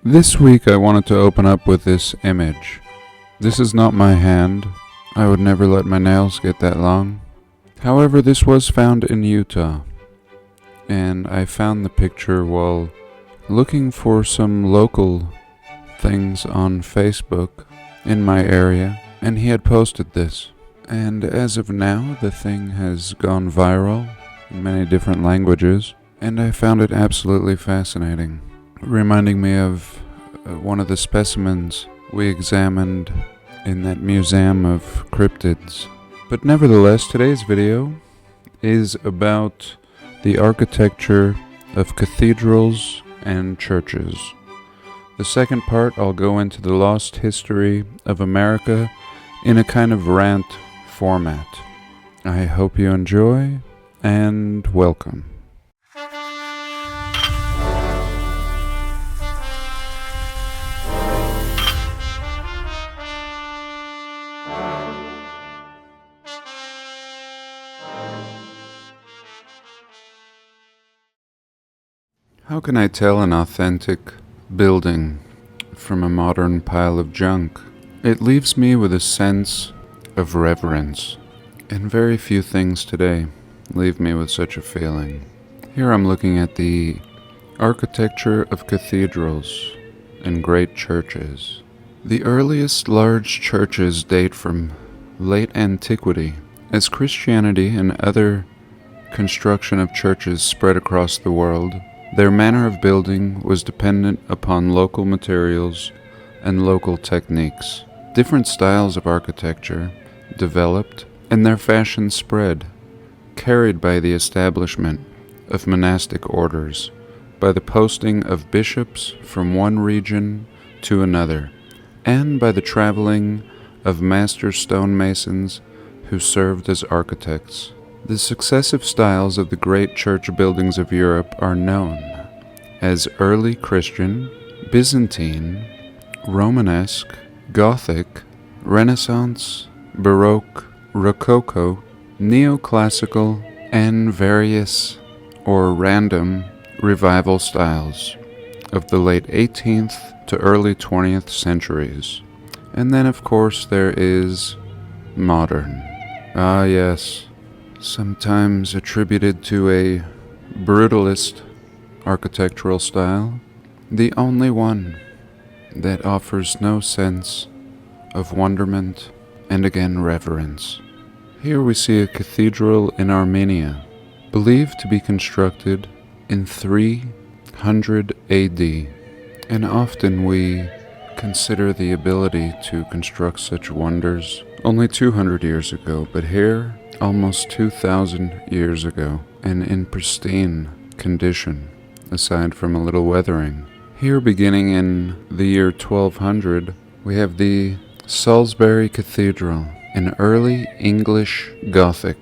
This week I wanted to open up with this image. This is not my hand. I would never let my nails get that long. However, this was found in Utah, and I found the picture while looking for some local things on Facebook in my area, and he had posted this. And as of now, the thing has gone viral in many different languages, and I found it absolutely fascinating, reminding me of one of the specimens we examined in that museum of cryptids. But nevertheless, today's video is about the architecture of cathedrals and churches. The second part, I'll go into the lost history of America in a kind of rant format. I hope you enjoy, and welcome. How can I tell an authentic building from a modern pile of junk? It leaves me with a sense of reverence, and very few things today leave me with such a feeling. Here I'm looking at the architecture of cathedrals and great churches. The earliest large churches date from late antiquity, as Christianity and other construction of churches spread across the world. Their manner of building was dependent upon local materials and local techniques. Different styles of architecture developed, and their fashion spread, carried by the establishment of monastic orders, by the posting of bishops from one region to another, and by the traveling of master stonemasons who served as architects. The successive styles of the great church buildings of Europe are known as early Christian, Byzantine, Romanesque, Gothic, Renaissance, Baroque, Rococo, Neoclassical, and various or random revival styles of the late 18th to early 20th centuries. And then, of course, there is modern. Ah, yes. Sometimes attributed to a brutalist architectural style, the only one that offers no sense of wonderment and again reverence. Here we see a cathedral in Armenia, believed to be constructed in 300 AD, and often we consider the ability to construct such wonders only 200 years ago, but here almost 2,000 years ago, and in pristine condition, aside from a little weathering. Here, beginning in the year 1200, we have the Salisbury Cathedral, an early English Gothic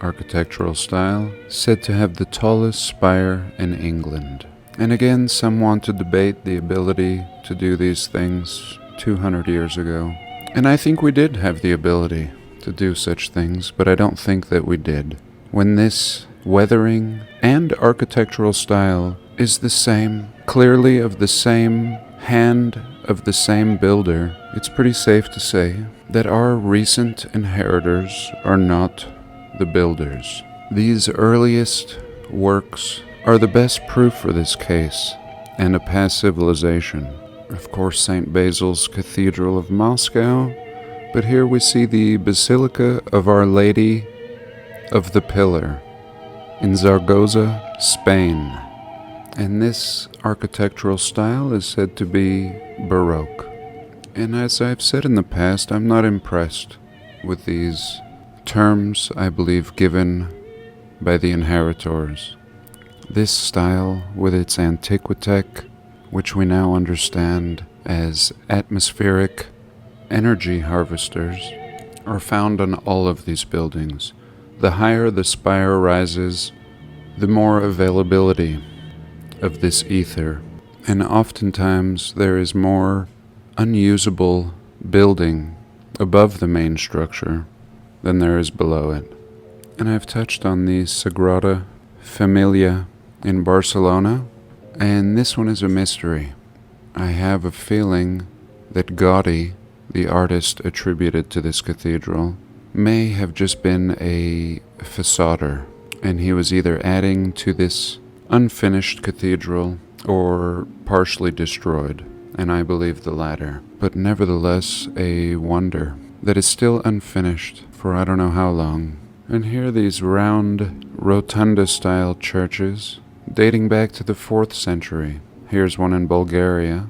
architectural style, said to have the tallest spire in England. And again, some want to debate the ability to do these things 200 years ago. And I think we did have the ability to do such things, but I don't think that we did. When this weathering and architectural style is the same, clearly of the same hand of the same builder, it's pretty safe to say that our recent inheritors are not the builders. These earliest works are the best proof for this case, and a past civilization. Of course, St. Basil's Cathedral of Moscow, but here we see the Basilica of Our Lady of the Pillar in Zaragoza, Spain. And this architectural style is said to be Baroque. And as I've said in the past, I'm not impressed with these terms, I believe, given by the inheritors. This style, with its Antiquitech, which we now understand as atmospheric energy harvesters, are found on all of these buildings. The higher the spire rises, the more availability of this ether, and oftentimes there is more unusable building above the main structure than there is below it. And I've touched on the Sagrada Familia in Barcelona, and this one is a mystery. I have a feeling that Gaudi, the artist attributed to this cathedral, may have just been a facader, and he was either adding to this unfinished cathedral or partially destroyed, and I believe the latter, but nevertheless a wonder that is still unfinished for I don't know how long. And here are these round, rotunda-style churches dating back to the 4th century. Here's one in Bulgaria,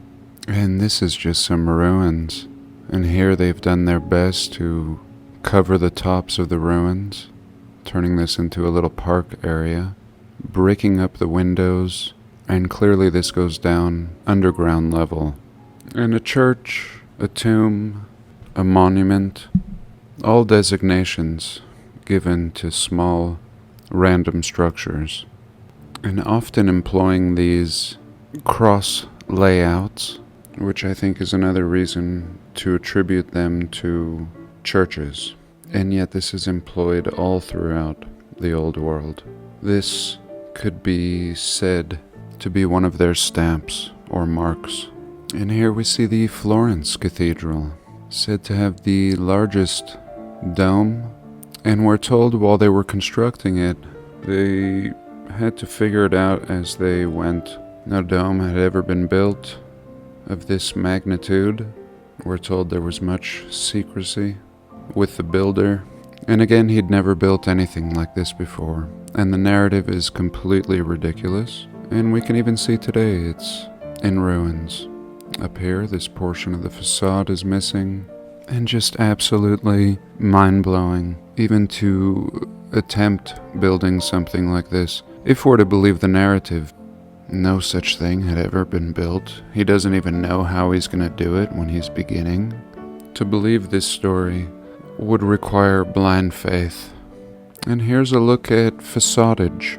and this is just some ruins. And here they've done their best to cover the tops of the ruins, turning this into a little park area, breaking up the windows, and clearly this goes down underground level. And a church, a tomb, a monument, all designations given to small, random structures, and often employing these cross layouts, which I think is another reason to attribute them to churches. And yet this is employed all throughout the Old World. This could be said to be one of their stamps or marks. And here we see the Florence Cathedral, said to have the largest dome, and we're told while they were constructing it, they had to figure it out as they went. No dome had ever been built of this magnitude. We're told there was much secrecy with the builder, and again, he'd never built anything like this before, and the narrative is completely ridiculous, and we can even see today it's in ruins. Up here, this portion of the facade is missing, and just absolutely mind-blowing, even to attempt building something like this. If we're to believe the narrative, no such thing had ever been built. He doesn't even know how he's going to do it when he's beginning. To believe this story would require blind faith. And here's a look at façadage.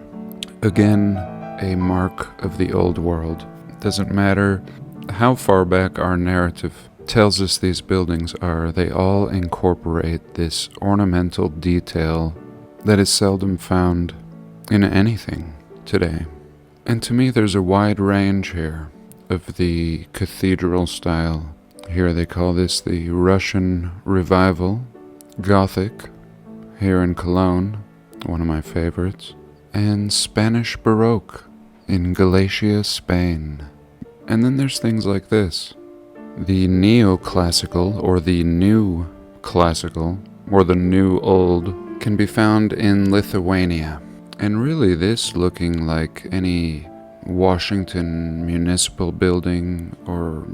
Again, a mark of the old world. Doesn't matter how far back our narrative tells us these buildings are, they all incorporate this ornamental detail that is seldom found in anything today. And to me, there's a wide range here of the cathedral style. Here they call this the Russian Revival, Gothic, here in Cologne, one of my favorites, and Spanish Baroque in Galicia, Spain. And then there's things like this. The neoclassical, or the new classical, or the new old, can be found in Lithuania. And really this looking like any Washington municipal building or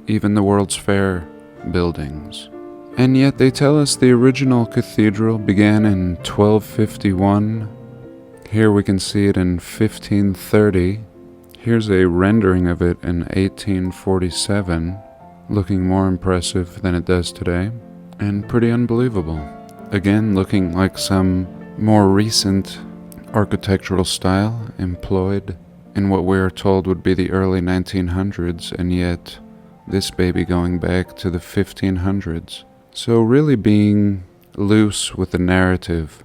even the World's Fair buildings. And yet they tell us the original cathedral began in 1251. Here we can see it in 1530. Here's a rendering of it in 1847, looking more impressive than it does today, and pretty unbelievable. Again, looking like some more recent architectural style employed in what we are told would be the early 1900s, and yet this baby going back to the 1500s. So really being loose with the narrative.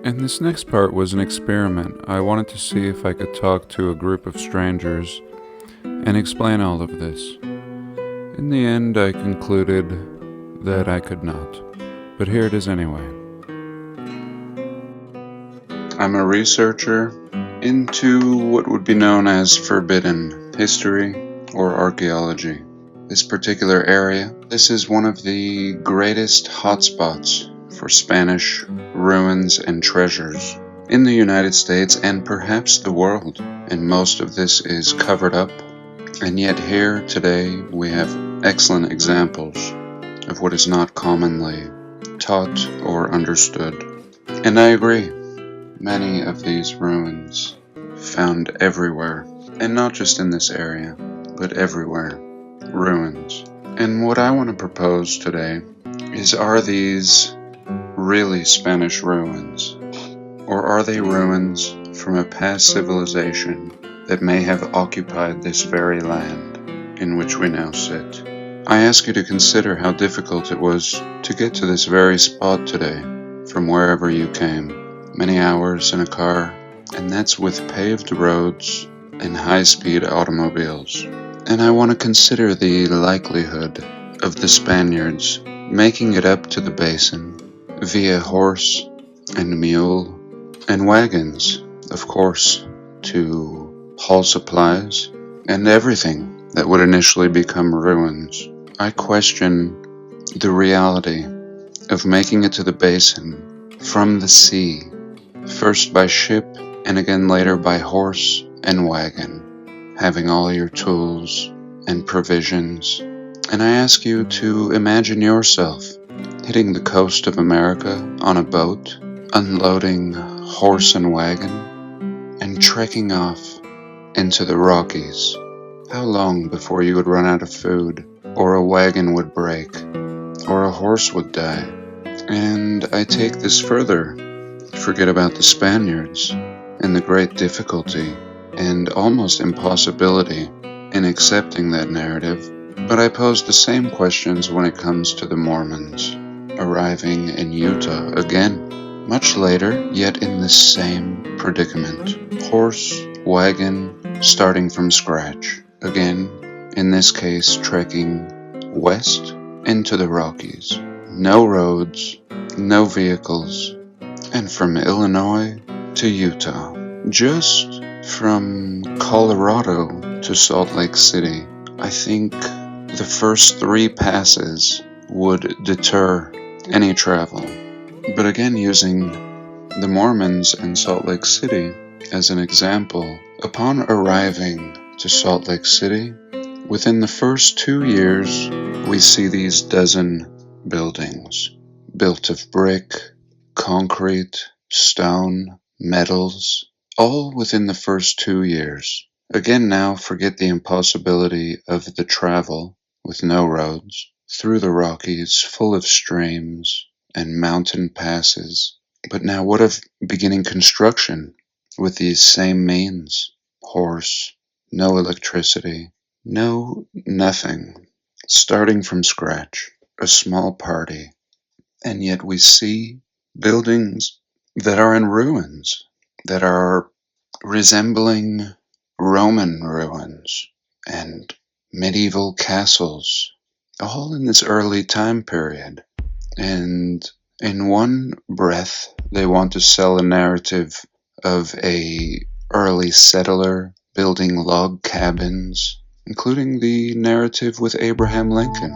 And this next part was an experiment. I wanted to see if I could talk to a group of strangers and explain all of this. In the end, I concluded that I could not. But here it is anyway. I'm a researcher into what would be known as forbidden history or archaeology. This particular area, this is one of the greatest hotspots for Spanish ruins and treasures in the United States and perhaps the world. And most of this is covered up. And yet here today we have excellent examples of what is not commonly taught or understood. And I agree, many of these ruins found everywhere, and not just in this area, but everywhere, ruins. And what I want to propose today is, are these really Spanish ruins? Or are they ruins from a past civilization that may have occupied this very land in which we now sit? I ask you to consider how difficult it was to get to this very spot today from wherever you came. Many hours in a car, and that's with paved roads and high-speed automobiles. And I want to consider the likelihood of the Spaniards making it up to the basin via horse and mule and wagons, of course, to haul supplies and everything that would initially become ruins. I question the reality of making it to the basin from the sea, first by ship and again later by horse and wagon, having all your tools and provisions. And I ask you to imagine yourself hitting the coast of America on a boat, unloading horse and wagon, and trekking off into the Rockies. How long before you would run out of food, or a wagon would break, or a horse would die? And I take this further. Forget about the Spaniards and the great difficulty and almost impossibility in accepting that narrative, but I pose the same questions when it comes to the Mormons arriving in Utah again, much later, yet in the same predicament. Horse, wagon, starting from scratch. Again, in this case, trekking west into the Rockies. No roads, no vehicles, and from Illinois to Utah. Just from Colorado to Salt Lake City, I think the first 3 passes would deter any travel. But again, using the Mormons and Salt Lake City as an example, upon arriving to Salt Lake City, within the first 2 years, we see these dozen buildings built of brick, concrete, stone, metals, all within the first 2 years. Again now, forget the impossibility of the travel with no roads, through the Rockies, full of streams and mountain passes. But now what of beginning construction with these same means? Horse, no electricity, no nothing. Starting from scratch, a small party. And yet we see buildings that are in ruins, that are resembling Roman ruins and medieval castles, all in this early time period. And in one breath, they want to sell a narrative of a early settler building log cabins, including the narrative with Abraham Lincoln,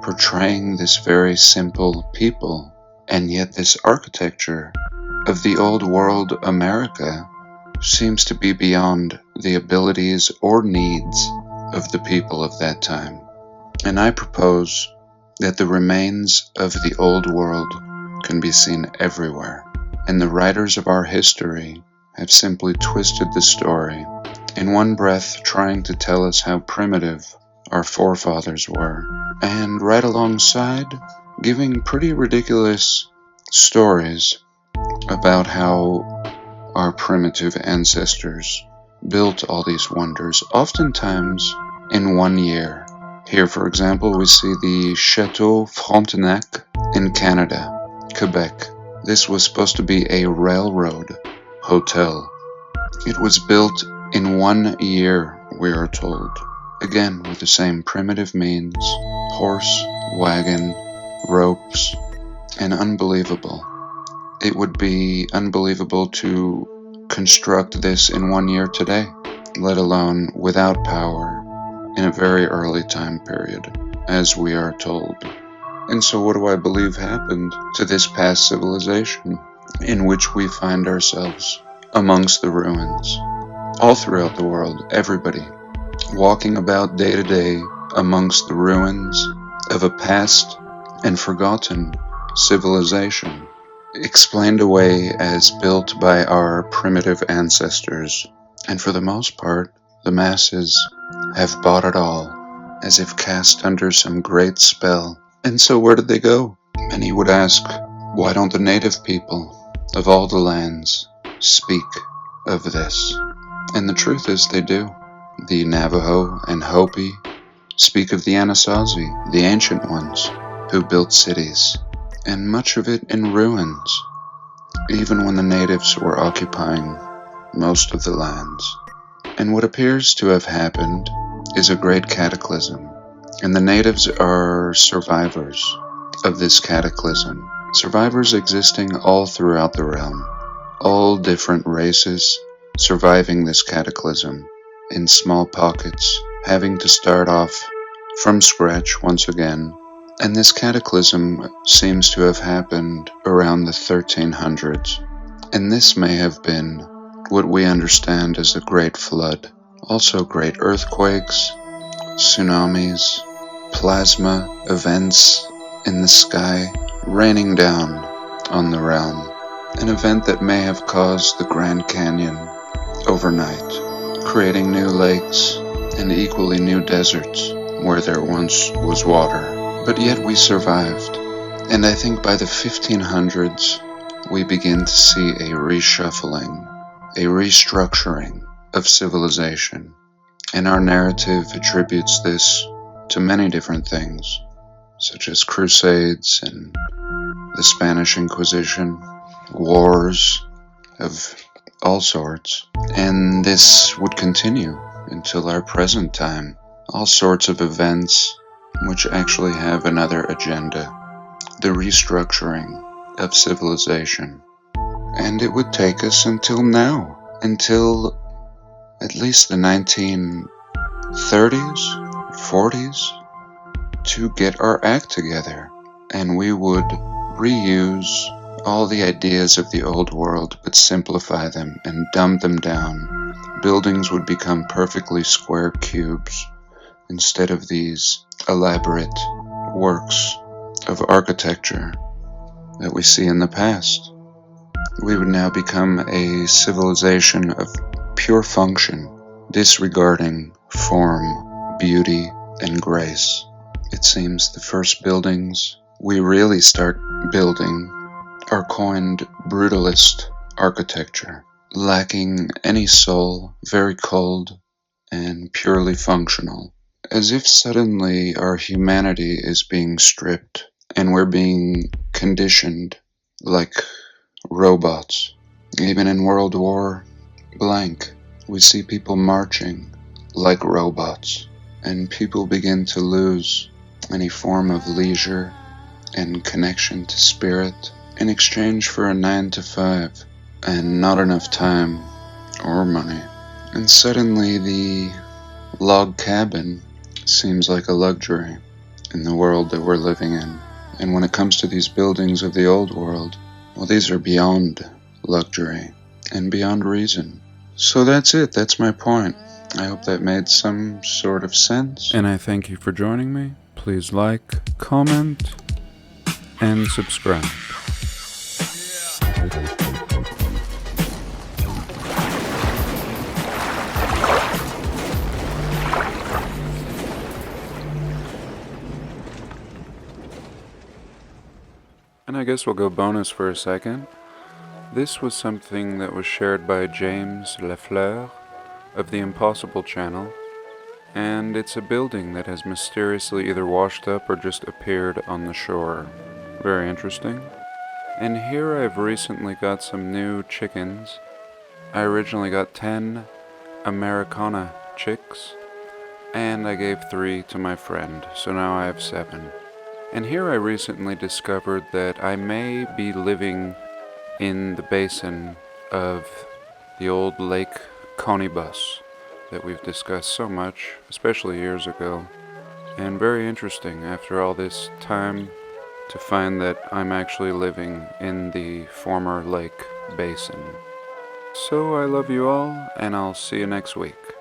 portraying this very simple people, and yet this architecture of the old world America seems to be beyond the abilities or needs of the people of that time. And I propose that the remains of the old world can be seen everywhere, and the writers of our history have simply twisted the story, in one breath trying to tell us how primitive our forefathers were, and right alongside giving pretty ridiculous stories about how our primitive ancestors built all these wonders, oftentimes in 1 year. Here, for example, we see the Chateau Frontenac in Canada, Quebec. This was supposed to be a railroad hotel. It was built in 1 year, we are told. Again, with the same primitive means, horse, wagon, ropes, and unbelievable. It would be unbelievable to construct this in 1 year today, let alone without power in a very early time period, as we are told. And so what do I believe happened to this past civilization in which we find ourselves amongst the ruins? All throughout the world, everybody walking about day to day amongst the ruins of a past and forgotten civilization, explained away as built by our primitive ancestors. And for the most part, the masses have bought it all, as if cast under some great spell. And so where did they go? Many would ask, why don't the native people of all the lands speak of this? And the truth is they do. The Navajo and Hopi speak of the Anasazi, the ancient ones, who built cities, and much of it in ruins, even when the natives were occupying most of the lands. And what appears to have happened is a great cataclysm, and the natives are survivors of this cataclysm. Survivors existing all throughout the realm, all different races surviving this cataclysm in small pockets, having to start off from scratch once again. And this cataclysm seems to have happened around the 1300s, and this may have been what we understand as a great flood. Also great earthquakes, tsunamis, plasma events in the sky raining down on the realm. An event that may have caused the Grand Canyon overnight, creating new lakes and equally new deserts where there once was water. But yet we survived. And I think by the 1500s, we begin to see a reshuffling, a restructuring of civilization. And our narrative attributes this to many different things, such as crusades and the Spanish Inquisition, wars of all sorts. And this would continue until our present time. All sorts of events which actually have another agenda, the restructuring of civilization. And it would take us until now, until at least the 1930s, 40s, to get our act together. And we would reuse all the ideas of the old world, but simplify them and dumb them down. Buildings would become perfectly square cubes instead of these elaborate works of architecture that we see in the past. We would now become a civilization of pure function, disregarding form, beauty, and grace. It seems the first buildings we really start building are coined brutalist architecture, lacking any soul, very cold, and purely functional. As if suddenly our humanity is being stripped and we're being conditioned like robots. Even in World War Blank, we see people marching like robots, and people begin to lose any form of leisure and connection to spirit in exchange for a 9 to 5 and not enough time or money. And suddenly the log cabin seems like a luxury in the world that we're living in. And when it comes to these buildings of the old world, well, these are beyond luxury and beyond reason. So that's it. That's my point. I hope that made some sort of sense. And I thank you for joining me. Please like, comment, and subscribe. And I guess we'll go bonus for a second. This was something that was shared by James Lafleur of the Impossible channel, and it's a building that has mysteriously either washed up or just appeared on the shore. Very interesting. And here I've recently got some new chickens. I originally got 10 Americana chicks, and I gave 3 to my friend, so now I have 7. And here I recently discovered that I may be living in the basin of the old Lake Conibus that we've discussed so much, especially years ago. And very interesting after all this time to find that I'm actually living in the former lake basin. So I love you all, and I'll see you next week.